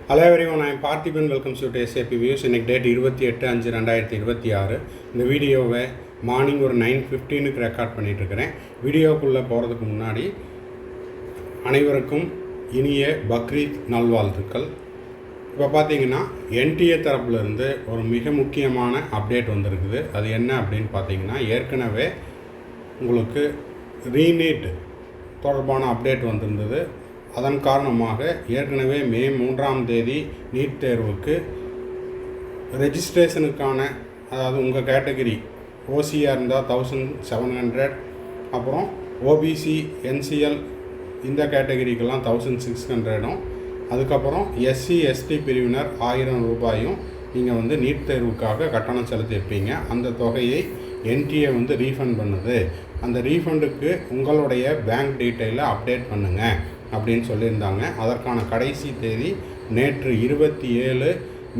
Hello everyone, I am Parthiban. Welcome to SAP Views. இன்னைக்கு date 28/5/2026. இந்த வீடியோவை morning ஒரு 9:15க்கு ரெக்கார்ட் பண்ணிட்டு இருக்கிறேன். வீடியோக்குள்ளே போகிறதுக்கு முன்னாடி அனைவருக்கும் இனிய பக்ரீத் நல்வாழ்த்துக்கள். இப்போ பார்த்தீங்கன்னா என்டிஏ தரப்புலேருந்து ஒரு மிக முக்கியமான அப்டேட் வந்திருக்குது. அது என்ன அப்படின்னு பார்த்தீங்கன்னா, ஏற்கனவே உங்களுக்கு ரீநீட் தொடர்பான அப்டேட் வந்திருந்தது. அதன் காரணமாக ஏற்கனவே மே 3ஆம் தேதி நீட் தேர்வுக்கு ரெஜிஸ்ட்ரேஷனுக்கான, அதாவது உங்கள் கேட்டகரி ஓசியாக இருந்தால் 1700, அப்புறம் ஓபிசி என்சிஎல் இந்த கேட்டகரிக்கெல்லாம் 1600, அதுக்கப்புறம் எஸ்சி எஸ்டி பிரிவினர் 1000 ரூபாயும் நீங்கள் நீட் தேர்வுக்காக கட்டணம் செலுத்தியிருப்பீங்க. அந்த தொகையை என்டிஏ ரீஃபண்ட் பண்ணுது. அந்த ரீஃபண்டுக்கு உங்களுடைய பேங்க் டீட்டெயிலை அப்டேட் பண்ணுங்கள் அப்படின்னு சொல்லியிருந்தாங்க. அதற்கான கடைசி தேதி நேற்று 27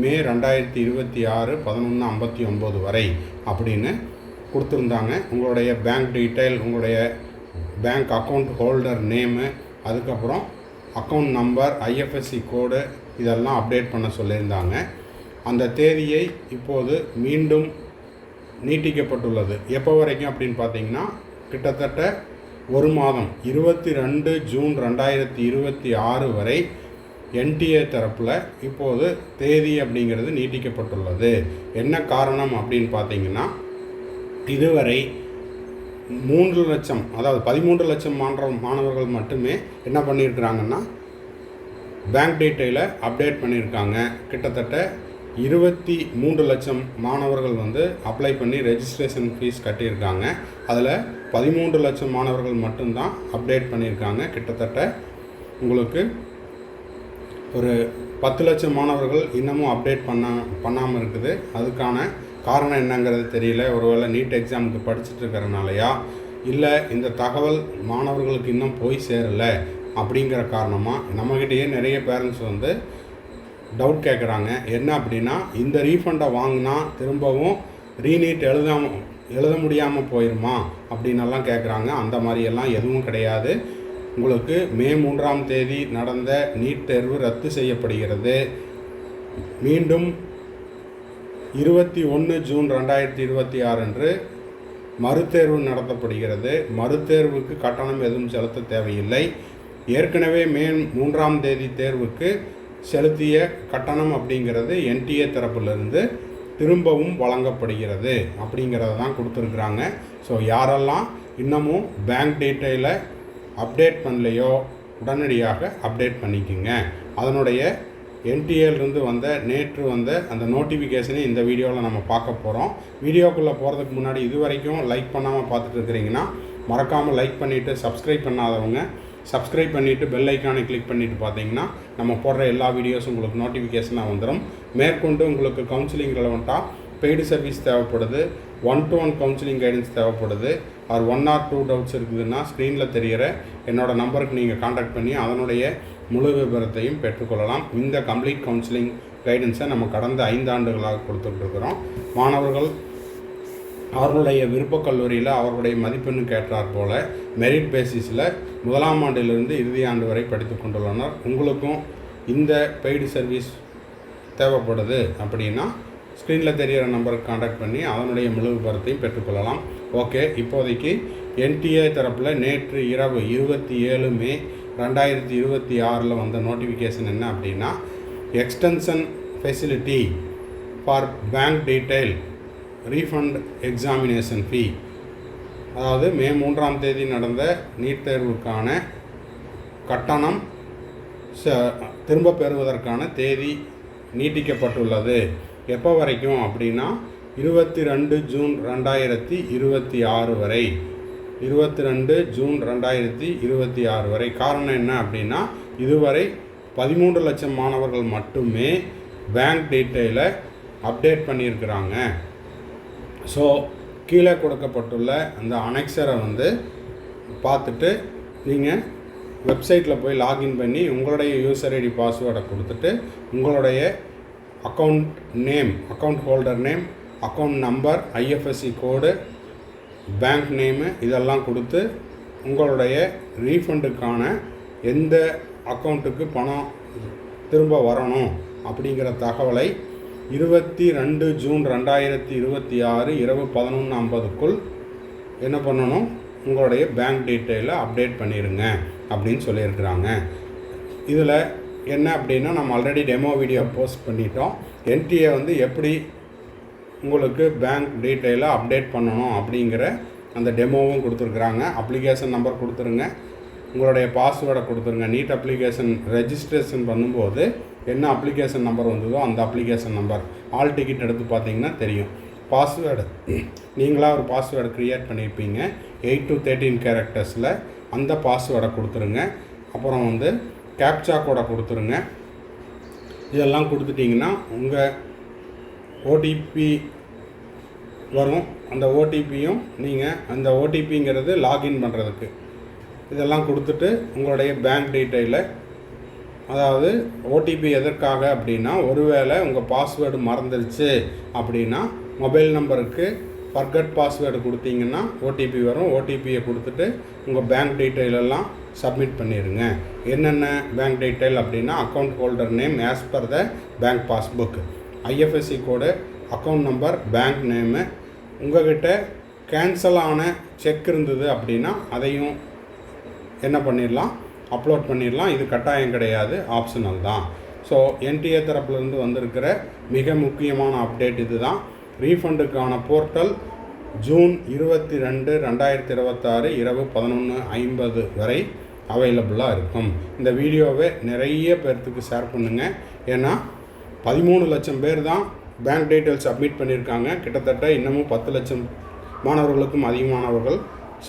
மே 2026 11:59 வரை அப்படின்னு கொடுத்துருந்தாங்க. உங்களுடைய பேங்க் டீட்டெயில், உங்களுடைய பேங்க் அக்கௌண்ட் ஹோல்டர் நேமு, அதுக்கப்புறம் அக்கௌண்ட் நம்பர், ஐஎஃப்எஸ்சி கோடு இதெல்லாம் அப்டேட் பண்ண சொல்லியிருந்தாங்க. அந்த தேதியை இப்போது மீண்டும் நீட்டிக்கப்பட்டுள்ளது. எப்போ வரைக்கும் அப்படின்னு பார்த்தீங்கன்னா, கிட்டத்தட்ட ஒரு மாதம் 22 ஜூன் 2026 வரை என்டிஏ தரப்பில் இப்போது தேதி அப்படிங்கிறது நீட்டிக்கப்பட்டுள்ளது. என்ன காரணம் அப்படின்னு பார்த்தீங்கன்னா, இதுவரை 3 லட்சம், அதாவது 13 லட்சம் மாணவர்கள் மட்டுமே என்ன பண்ணியிருக்கிறாங்கன்னா பேங்க் டீட்டெயிலை அப்டேட் பண்ணியிருக்காங்க. கிட்டத்தட்ட 23 லட்சம் மாணவர்கள் அப்ளை பண்ணி ரெஜிஸ்ட்ரேஷன் ஃபீஸ் கட்டியிருக்காங்க. அதில் 13 லட்சம் மாணவர்கள் மட்டும்தான் அப்டேட் பண்ணியிருக்காங்க. கிட்டத்தட்ட உங்களுக்கு ஒரு 10 லட்சம் மாணவர்கள் இன்னமும் அப்டேட் பண்ணாமல் இருக்குது. அதுக்கான காரணம் என்னங்கிறது தெரியல. ஒருவேளை நீட் எக்ஸாமுக்கு படிச்சுட்டு இருக்கிறனாலையா, இல்லை இந்த தகவல் மாணவர்களுக்கு இன்னும் போய் சேரலை அப்படிங்கிற காரணமாக நம்மக்கிட்டேயே நிறைய பேரண்ட்ஸ் டவுட் கேட்குறாங்க. என்ன அப்படின்னா, இந்த ரீஃபண்டை வாங்கினா திரும்பவும் ரீநீட் எழுத முடியாமல் போயிடுமா அப்படின்னெல்லாம் கேட்குறாங்க. அந்த மாதிரியெல்லாம் எதுவும் கிடையாது. உங்களுக்கு மே 3ஆம் தேதி நடந்த நீட் தேர்வு ரத்து செய்யப்படுகிறது. மீண்டும் 21 ஜூன் 2026 அன்று மறுதேர்வு நடத்தப்படுகிறது. மறுதேர்வுக்கு கட்டணம் எதுவும் செலுத்த தேவையில்லை. ஏற்கனவே மே 3ஆம் தேதி தேர்வுக்கு செலுத்திய கட்டணம் அப்படிங்கிறது என்டிஏ தரப்பிலிருந்து திரும்பவும் வழங்கப்படுகிறது அப்படிங்கிறத தான் கொடுத்துருக்குறாங்க. ஸோ யாரெல்லாம் இன்னமும் பேங்க் டீட்டெயிலை அப்டேட் பண்ணலையோ உடனடியாக அப்டேட் பண்ணிக்கோங்க. அதனுடைய என்டிஏலிருந்து நேற்று அந்த நோட்டிஃபிகேஷனை இந்த வீடியோவில் நம்ம பார்க்க போகிறோம். வீடியோக்குள்ளே போகிறதுக்கு முன்னாடி இது வரைக்கும் லைக் பண்ணாமல் பார்த்துட்டு இருக்கிறீங்கன்னா மறக்காமல் லைக் பண்ணிவிட்டு, சப்ஸ்கிரைப் பண்ணாதவங்க சப்ஸ்கிரைப் பண்ணிவிட்டு பெல் ஐக்கானை கிளிக் பண்ணிவிட்டு பார்த்தீங்கன்னா நம்ம போடுற எல்லா வீடியோஸும் உங்களுக்கு நோட்டிஃபிகேஷனாக வந்துடும். மேற்கொண்டு உங்களுக்கு கவுன்சிலிங் ரெலவெண்ட்டாக பெய்டு சர்வீஸ் தேவைப்படுது, 1-to-1 கவுன்சிலிங் கைடன்ஸ் தேவைப்படுது, ஆர் 1 or 2 டவுட்ஸ் இருக்குதுன்னா ஸ்க்ரீனில் தெரிகிற என்னோடய நம்பருக்கு நீங்கள் காண்டாக்ட் பண்ணி அதனுடைய முழு விவரத்தையும் பெற்றுக்கொள்ளலாம். இந்த கம்ப்ளீட் கவுன்சிலிங் கைடன்ஸை நம்ம கடந்த 5 ஆண்டுகளாக கொடுத்துட்ருக்குறோம். மாணவர்கள் அவர்களுடைய விருப்ப கல்லூரியில் அவர்களுடைய மதிப்பெண்ணுக்கு ஏற்றாற் போல் மெரிட் பேசிஸில் 1ஆம் ஆண்டிலிருந்து இறுதி ஆண்டு வரை படித்து கொண்டுள்ளனர். உங்களுக்கும் இந்த பெய்டு சர்வீஸ் தேவைப்படுது அப்படின்னா ஸ்க்ரீனில் தெரிகிற நம்பருக்கு காண்டாக்ட் பண்ணி அதனுடைய முழு விவரத்தையும் பெற்றுக்கொள்ளலாம். ஓகே, இப்போதைக்கு என்டிஏ தரப்பில் நேற்று இரவு 27 மே 2026 வந்த நோட்டிஃபிகேஷன் என்ன அப்படின்னா, extension facility for bank detail refund examination ஃபீ, அதாவது மே 3ஆம் தேதி நடந்த நீட் தேர்வுக்கான கட்டணம் திரும்ப பெறுவதற்கான தேதி நீட்டிக்கப்பட்டுள்ளது. எப்போ வரைக்கும் அப்படின்னா 22 ஜூன் 2026 வரை. 22 ஜூன் 2026 வரை. காரணம் என்ன அப்படின்னா, இதுவரை 13 லட்சம் மாணவர்கள் மட்டுமே பேங்க் டீட்டெயிலை அப்டேட் பண்ணியிருக்கிறாங்க. ஸோ கீழே கொடுக்கப்பட்டுள்ள அந்த அனெக்ஸரை பார்த்துட்டு நீங்கள் வெப்சைட்டில் போய் லாகின் பண்ணி உங்களுடைய யூசர் ஐடி பாஸ்வேர்டை கொடுத்துட்டு உங்களுடைய account name, account holder name, account number, IFSC கோடு, பேங்க் நேமு இதெல்லாம் கொடுத்து உங்களுடைய ரீஃபண்டுக்கான எந்த அக்கௌண்ட்டுக்கு பணம் திரும்ப வரணும் அப்படிங்கிற தகவலை 22 ஜூன் 2026 இரவு 11:50க்குள் என்ன பண்ணணும், உங்களுடைய பேங்க் டீட்டெயிலை அப்டேட் பண்ணிடுங்க அப்படின்னு சொல்லியிருக்கிறாங்க. இதில் என்ன அப்படின்னா, நம்ம ஆல்ரெடி டெமோ வீடியோ போஸ்ட் பண்ணிட்டோம். என்டிஏ வந்து எப்படி உங்களுக்கு பேங்க் டீட்டெயிலை அப்டேட் பண்ணணும் அப்படிங்கிற அந்த டெமோவும் கொடுத்துருக்குறாங்க. அப்ளிகேஷன் நம்பர் கொடுத்துருங்க, உங்களுடைய பாஸ்வேர்டை கொடுத்துருங்க. நீட் அப்ளிகேஷன் ரெஜிஸ்ட்ரேஷன் பண்ணும்போது என்ன அப்ளிகேஷன் நம்பர் வந்ததோ அந்த அப்ளிகேஷன் நம்பர், ஆல் டிக்கெட் எடுத்து பார்த்தீங்கன்னா தெரியும். பாஸ்வேர்டு நீங்களாக ஒரு பாஸ்வேர்டு க்ரியேட் பண்ணியிருப்பீங்க 8 to 13 கேரக்டர்ஸில், அந்த பாஸ்வேர்டை கொடுத்துருங்க. அப்புறம் வந்து கேப்சா கோடை கொடுத்துருங்க. இதெல்லாம் கொடுத்துட்டிங்கன்னா உங்கள் ஓடிபி வரும். அந்த ஓடிபியும் நீங்கள் அந்த ஓடிபிங்கிறது லாகின் பண்ணுறதுக்கு இதெல்லாம் கொடுத்துட்டு உங்களுடைய பேங்க் டீட்டெயிலை, அதாவது ஓடிபி எதற்காக அப்படின்னா, ஒருவேளை உங்கள் பாஸ்வேர்டு மறந்துடுச்சு அப்படின்னா மொபைல் நம்பருக்கு ஃபர்கட் பாஸ்வேர்டு கொடுத்தீங்கன்னா ஓடிபி வரும். ஓடிபியை கொடுத்துட்டு உங்கள் பேங்க் டீட்டெயிலெல்லாம் சப்மிட் பண்ணிடுங்க. என்னென்ன பேங்க் டீட்டெயில் அப்படின்னா, account holder name as per the bank passbook, IFSC code, account number, bank name. உங்கள்கிட்ட கேன்சல் ஆன செக் இருந்தது அப்படின்னா அதையும் என்ன பண்ணிடலாம், அப்லோட் பண்ணிடலாம். இது கட்டாயம் கிடையாது, ஆப்ஷனல் தான். ஸோ என்டிஏ தரப்புலேருந்து வந்திருக்கிற மிக முக்கியமான அப்டேட் இது தான். ரீஃபண்டுக்கான போர்ட்டல் ஜூன் 22, 2026 இரவு 11:50 வரை அவைலபிளாக இருக்கும். இந்த வீடியோவை நிறைய பேர்த்துக்கு ஷேர் பண்ணுங்கள். ஏன்னா 13 லட்சம் பேர் தான் பேங்க் டீட்டெயில் சப்மிட் பண்ணியிருக்காங்க. கிட்டத்தட்ட இன்னமும் 10 லட்சம் மாணவர்களுக்கும் அதிகமானவர்கள்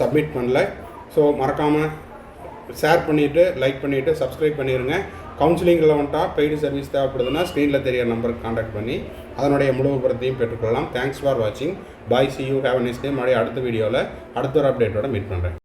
சப்மிட் பண்ணல. ஸோ மறக்காமல் ஷேர் பண்ணிவிட்டு, லைக் பண்ணிவிட்டு, சப்ஸ்கிரைப் பண்ணிடுங்க. கவுன்சிலிங்கில் வந்துட்டா பெய்டு சர்வீஸ் தேவைப்படுதுன்னா ஸ்க்ரீனில் தெரிய நம்பருக்கு காண்டாக்ட் பண்ணி அதனுடைய முழு விபரத்தையும் பெற்றுக்கொள்ளலாம். தேங்க்ஸ் ஃபார் வாட்சிங். Bye, see you, have a nice day. மறுபடியும் அடுத்த வீடியோவில் அடுத்த ஒரு அப்டேட்டோட மீட் பண்ணுறேன்.